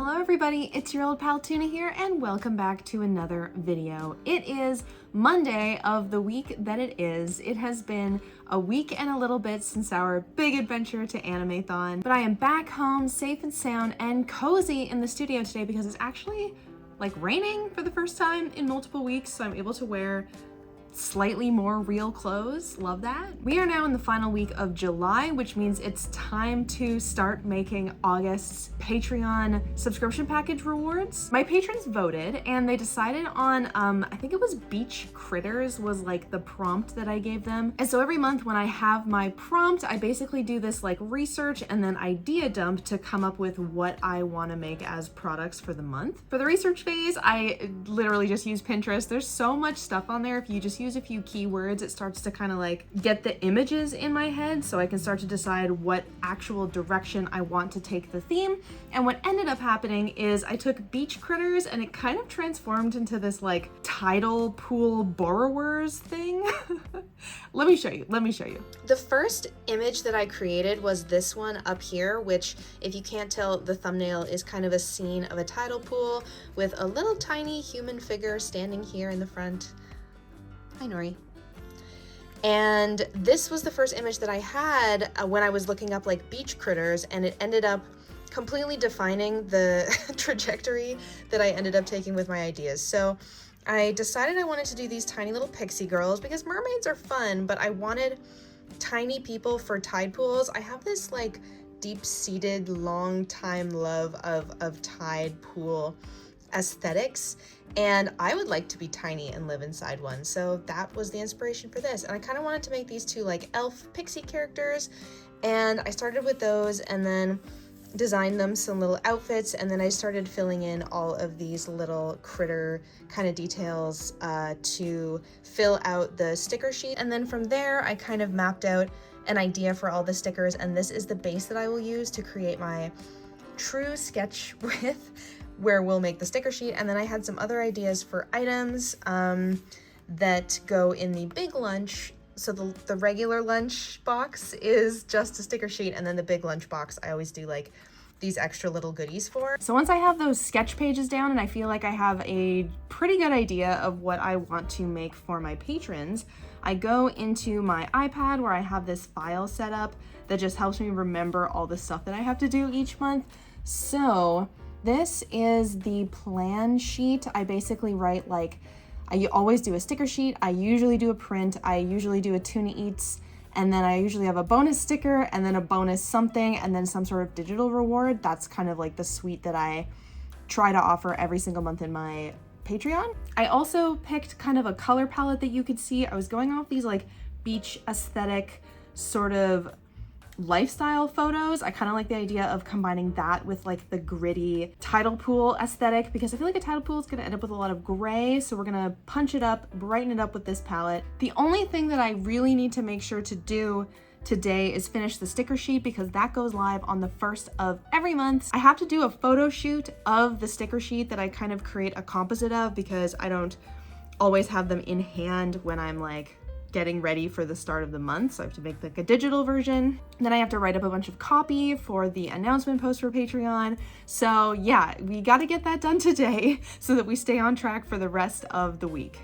Hello everybody, it's your old pal Tuna here and welcome back to another video. It is Monday of the week that it is. It has been a week and a little bit since our big adventure to Animathon, but I am back home safe and sound and cozy in the studio today because it's actually like raining for the first time in multiple weeks, so I'm able to wear slightly more real clothes. Love that. We are now in the final week of July, which means it's time to start making August's Patreon subscription package rewards. My patrons voted and they decided on, I think it was beach critters was like the prompt that I gave them. And so every month when I have my prompt, I basically do this like research and then idea dump to come up with what I want to make as products for the month. For the research phase, I literally just use Pinterest. There's so much stuff on there. If you just use a few keywords, it starts to kind of like get the images in my head so I can start to decide what actual direction I want to take the theme. And what ended up happening is I took beach critters and it kind of transformed into this like tidal pool borrowers thing. Let me show you. The first image that I created was this one up here, which if you can't tell, the thumbnail is kind of a scene of a tidal pool with a little tiny human figure standing here in the front. Hi, Nori. And this was the first image that I had when I was looking up like beach critters, and it ended up completely defining the trajectory that I ended up taking with my ideas. So I decided I wanted to do these tiny little pixie girls because mermaids are fun, but I wanted tiny people for tide pools. I have this like deep-seated long time love of tide pool aesthetics, and I would like to be tiny and live inside one. So that was the inspiration for this. And I kind of wanted to make these two like elf pixie characters, and I started with those and then designed them some little outfits, and then I started filling in all of these little critter kind of details to fill out the sticker sheet. And then from there I kind of mapped out an idea for all the stickers, and this is the base that I will use to create my true sketch with, where we'll make the sticker sheet. And then I had some other ideas for items that go in the big lunch. So the regular lunch box is just a sticker sheet, and then the big lunch box I always do like these extra little goodies for. So once I have those sketch pages down and I feel like I have a pretty good idea of what I want to make for my patrons, I go into my iPad where I have this file set up that just helps me remember all the stuff that I have to do each month. So this is the plan sheet. I basically write like, I always do a sticker sheet, I usually do a print, I usually do a Tuna Eats, and then I usually have a bonus sticker and then a bonus something and then some sort of digital reward. That's kind of like the suite that I try to offer every single month in my Patreon. I also picked kind of a color palette that you could see. I was going off these like beach aesthetic sort of lifestyle photos. I kind of like the idea of combining that with like the gritty tidal pool aesthetic, because I feel like a tidal pool is going to end up with a lot of gray, so we're going to punch it up, brighten it up with this palette. The only thing that I really need to make sure to do today is finish the sticker sheet, because that goes live on the 1st of every month. I have to do a photo shoot of the sticker sheet that I kind of create a composite of, because I don't always have them in hand when I'm like getting ready for the start of the month, so I have to make like a digital version. Then I have to write up a bunch of copy for the announcement post for Patreon. So yeah, we got to get that done today so that we stay on track for the rest of the week.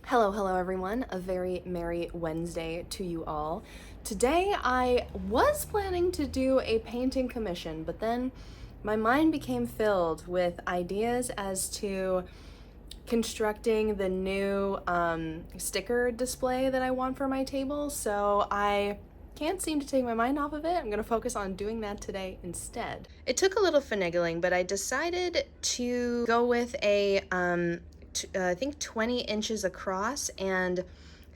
Hello everyone. A very merry Wednesday to you all. Today I was planning to do a painting commission, but then my mind became filled with ideas as to constructing the new sticker display that I want for my table, so I can't seem to take my mind off of it. I'm gonna focus on doing that today instead. It took a little finagling, but I decided to go with a I think 20 inches across and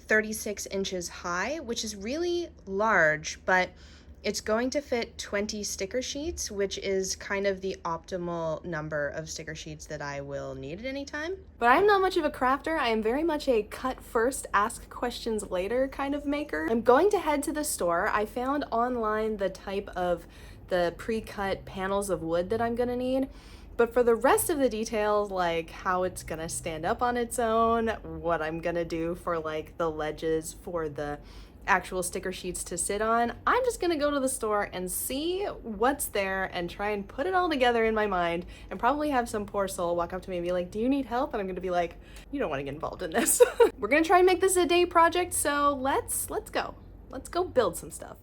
36 inches high, which is really large, but it's going to fit 20 sticker sheets, which is kind of the optimal number of sticker sheets that I will need at any time. But I'm not much of a crafter. I am very much a cut first, ask questions later kind of maker. I'm going to head to the store. I found online the type of the pre-cut panels of wood that I'm gonna need. But for the rest of the details, like how it's gonna stand up on its own, what I'm gonna do for like the ledges for the actual sticker sheets to sit on, I'm just gonna go to the store and see what's there and try and put it all together in my mind, and probably have some poor soul walk up to me and be like, do you need help? And I'm gonna be like, you don't wanna get involved in this. We're gonna try and make this a day project, so let's go. Let's go build some stuff.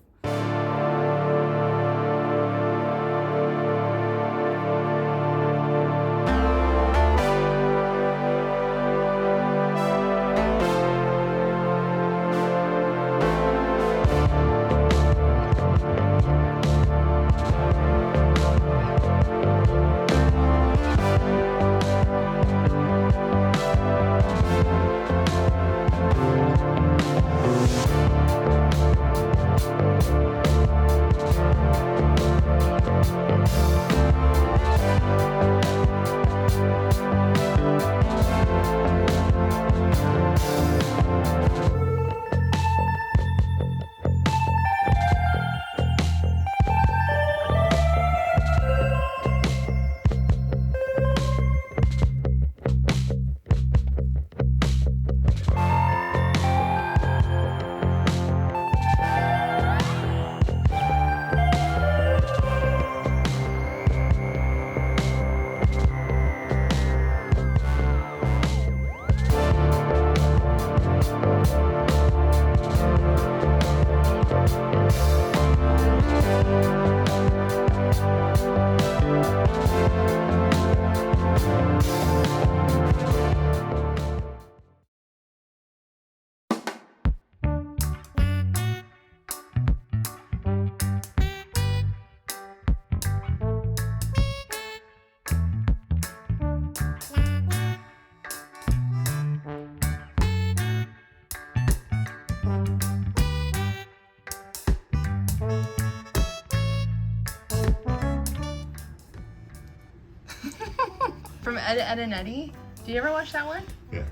From Ed, Ed and Eddie. Did you ever watch that one? Yeah.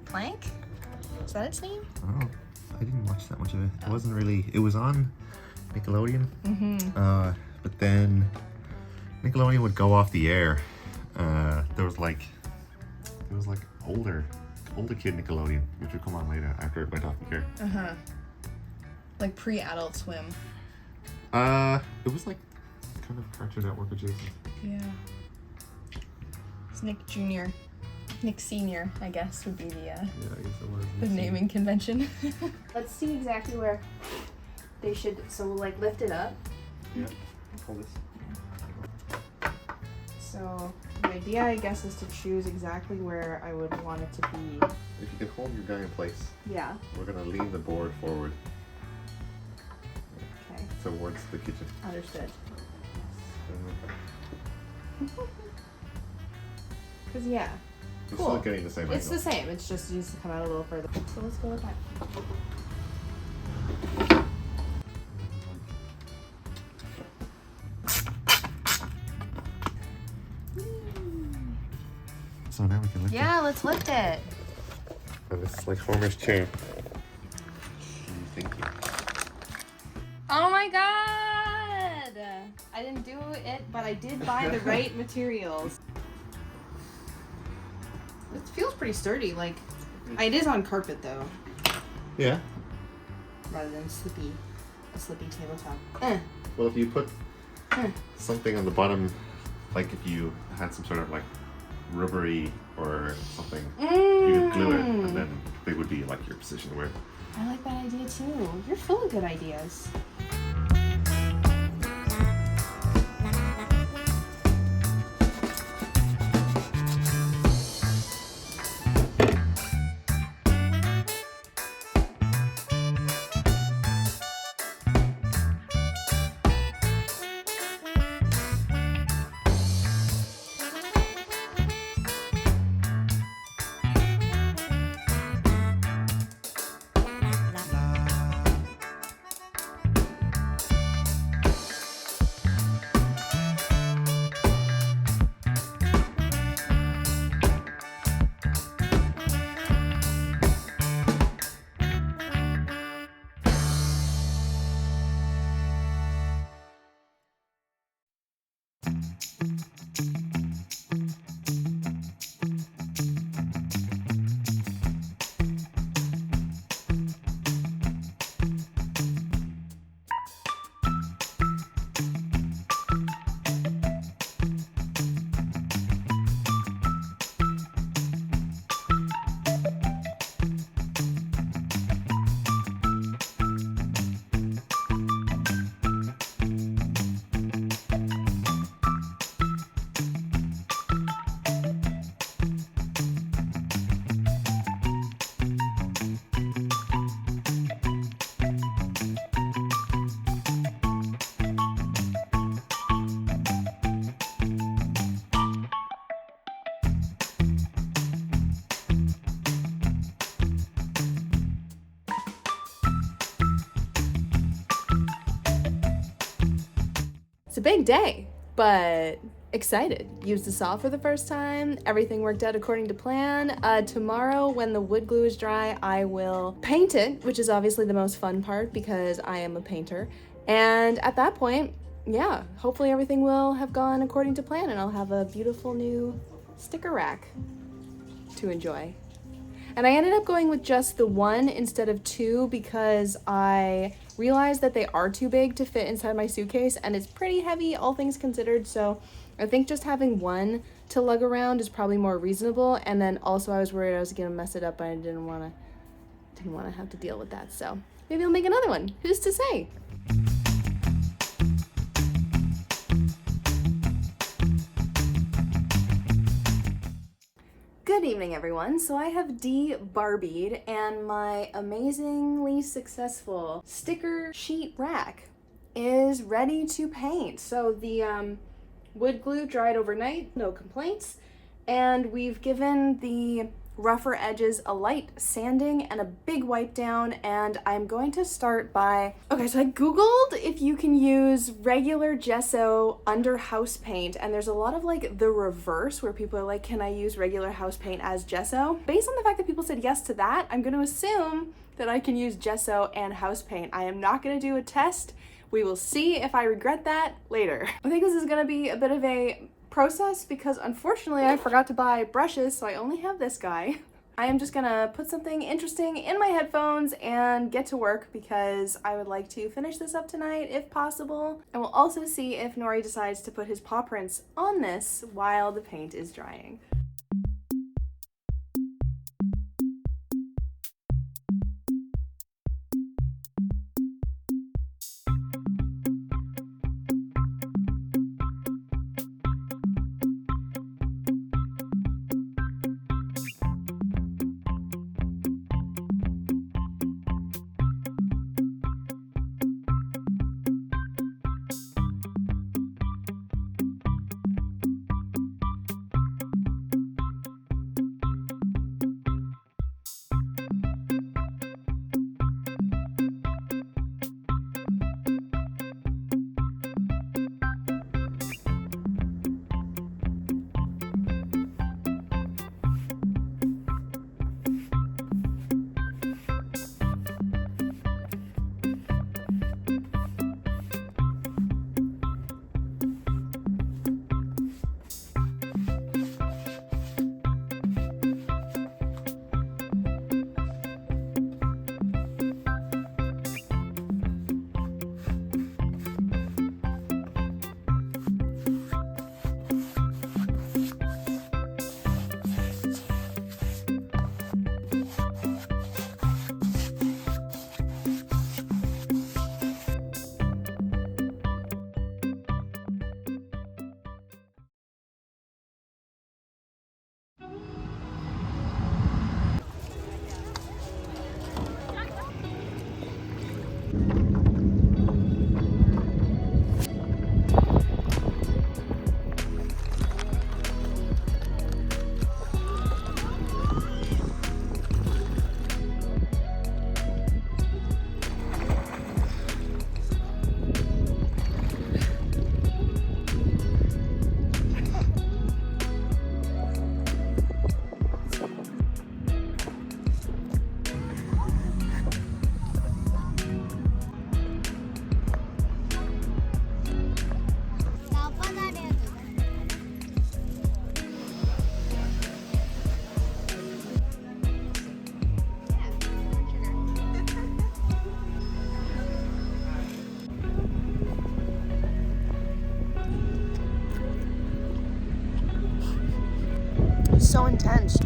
Plank? Is that its name? Oh, I didn't watch that much of it. It wasn't really. It was on Nickelodeon. But then Nickelodeon would go off the air. There was like older kid Nickelodeon, which would come on later after it went off the air. Like pre-Adult Swim. It was like kind of Cartoon Network adjacent. Yeah. It's Nick Jr. Nick Sr., I guess, would be the Yeah, I guess it was. the naming convention. Let's see exactly where they should, so we'll like lift it up. Yeah, hold this. So the idea, I guess, is to choose exactly where I would want it to be. If you can hold your guy in place. Yeah. We're gonna lean the board forward. Okay. Towards the kitchen. Understood. Because yeah. It's Cool. still getting the same It's angle. the same. It's just needs to come out a little further. So let's go with that. So now we can lift it. Yeah, let's lift it. And it's like Homer's chair. What are you thinking? Oh my god! I didn't do it, but I did buy the right materials. It feels pretty sturdy. Like, it is on carpet though, Yeah. rather than a slippy tabletop. Well, if you put something on the bottom, like if you had some sort of like rubbery or something, you could glue it, and then they would be like your position wear. I like that idea too. You're full of good ideas. It's a big day, but excited. Used the saw for the first time. Everything worked out according to plan. Tomorrow, when the wood glue is dry, I will paint it, which is obviously the most fun part because I am a painter. And at that point, yeah, hopefully everything will have gone according to plan and I'll have a beautiful new sticker rack to enjoy. And I ended up going with just the one instead of two because I realized that they are too big to fit inside my suitcase and it's pretty heavy, all things considered. So I think just having one to lug around is probably more reasonable. And then also I was worried I was gonna mess it up and I didn't wanna have to deal with that. So maybe I'll make another one, who's to say? Good evening, everyone. So I have de-Barbied and my amazingly successful sticker sheet rack is ready to paint. So the wood glue dried overnight, no complaints, and we've given the rougher edges a light sanding and a big wipe down, and I'm going to start by, okay, so I googled if you can use regular gesso under house paint, and there's a lot of like the reverse where people are like, can I use regular house paint as gesso? Based on the fact that people said yes to that, I'm going to assume that I can use gesso and house paint. I am not going to do a test. We will see if I regret that later. I think this is going to be a bit of a process because unfortunately I forgot to buy brushes, so I only have this guy. I am just gonna put something interesting in my headphones and get to work because I would like to finish this up tonight if possible. And we'll also see if Nori decides to put his paw prints on this while the paint is drying. so intense.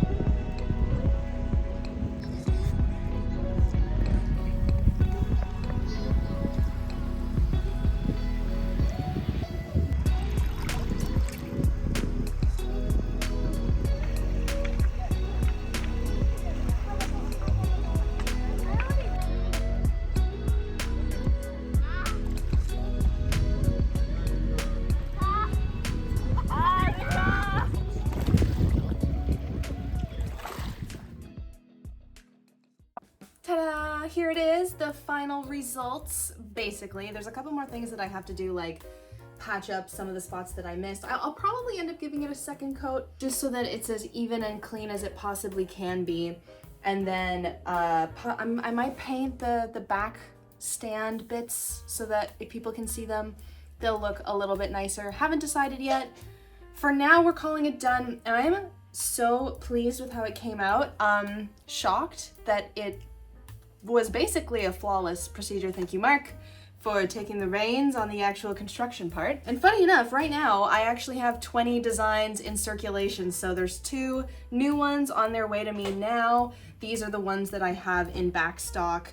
Ta-da! Here it is, the final results. Basically, there's a couple more things that I have to do, like patch up some of the spots that I missed. I'll probably end up giving it a second coat just so that it's as even and clean as it possibly can be. And then I might paint the back stand bits so that if people can see them, they'll look a little bit nicer. Haven't decided yet. For now, we're calling it done, and I'm so pleased with how it came out. Shocked that it was basically a flawless procedure. Thank you, Mark, for taking the reins on the actual construction part. And funny enough, right now, I actually have 20 designs in circulation, so there's 2 new ones on their way to me now. These are the ones that I have in back stock.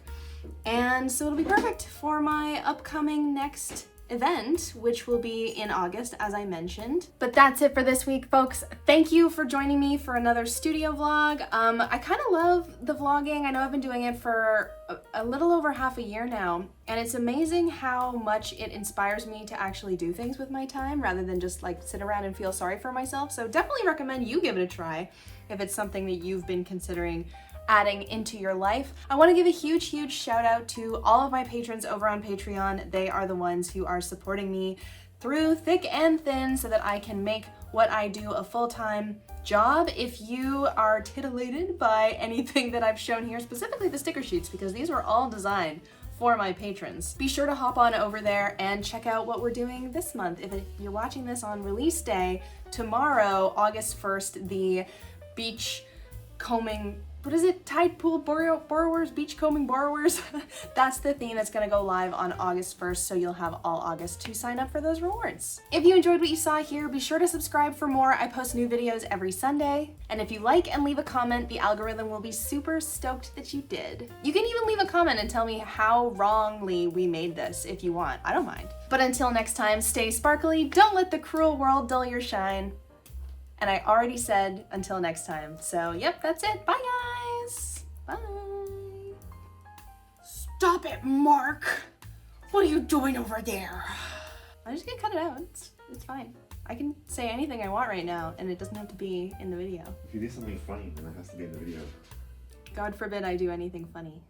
And so it'll be perfect for my upcoming next event, which will be in August, as I mentioned. But that's it for this week, folks. Thank you for joining me for another studio vlog. I kind of love the vlogging. I know I've been doing it for a little over half a year now, and it's amazing how much it inspires me to actually do things with my time rather than just like sit around and feel sorry for myself. So definitely recommend you give it a try if it's something that you've been considering adding into your life. I want to give a huge shout out to all of my patrons over on Patreon. They are the ones who are supporting me through thick and thin so that I can make what I do a full-time job. If you are titillated by anything that I've shown here, specifically the sticker sheets, because these were all designed for my patrons, be sure to hop on over there and check out what we're doing this month. If you're watching this on release day, tomorrow, August 1st, the beach combing, what is it? Tide pool borrowers, beach combing borrowers. That's the theme that's gonna go live on August 1st, so you'll have all August to sign up for those rewards. If you enjoyed what you saw here, be sure to subscribe for more. I post new videos every Sunday. And if you like and leave a comment, the algorithm will be super stoked that you did. You can even leave a comment and tell me how wrongly we made this if you want. I don't mind. But until next time, stay sparkly, don't let the cruel world dull your shine. And I already said until next time. So yep, that's it. Bye guys. Bye. Stop it, Mark. What are you doing over there? I'm just gonna cut it out. It's fine. I can say anything I want right now and it doesn't have to be in the video. If you do something funny, then it has to be in the video. God forbid I do anything funny.